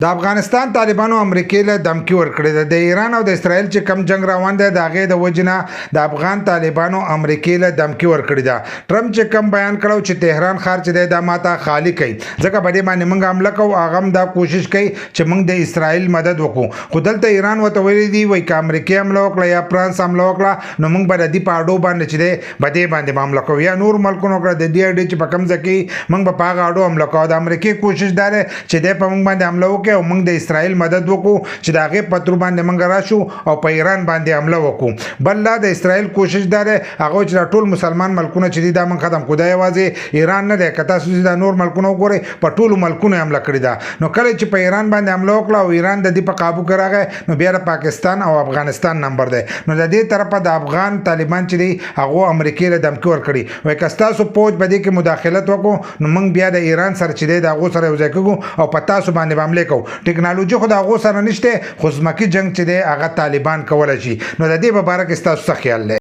د افغانستان طالبانو امریکای له دمکی ورکړې ده. د ایران او د اسرائیل چې کم جنگ روان دی د هغې د وجې نه د افغان طالبانو امریکای له دمکی ورکړې ده. ټرمپ چې کم بیان کړو چې تهران ښار چې دی دا ماته خالی کوي ځکه په دې باندې موږ حمله کوو، هغه هم دا کوشش کوي چې موږ د اسرائیل مدد وکړو. خو دلته ایران ورته ویلي دي وایي که امریکای حمله وکړه یا فرانس حمله وکړه نو موږ به د دې په اډو باندې چې دی په دې باندې حمله کوو یا نور ملکونو وکړه د دې اډې چې په کوم ځای کې موږ به په هغه اډو حمله کوو. د امریکای کوشش دا دی چې دی په موږ باندې حمله وکړي او موږ د اسرائیل مدد وکړو چې د هغې په تور باندې موږ راشو او په ایران باندې حمله وکړو. بل لا د اسرائیل کوشش دا دی هغه چې دا ټول مسلمان ملکونه چې دي دا موږ ختم کړو. دا یوازې ایران نه دی، که تاسو دا نور ملکونه وګورئ په ټولو ملکونو یې حمله کړې ده. نو کله چې په ایران باندې حمله وکړه او ایران د دې په قابو کې راغی نو بیا د پاکستان او افغانستان نمبر دی. نو د دې طرفه د افغان طالبان چې دی هغه امریکای له دمکی ورکړي وایي که ستاسو پوج په دې کې مداخلت وکړو نو موږ بیا د ایران سره چې دی د هغو سره یو ځای کېږو او په تاسو باندې به حملې کوو. ټکنالوژي خو د هغو سره نشته، خو ځمکي جنګ چې دی هغه طالبان کولی شي. نو د دې په باره کې ستاسو څه خیال دی؟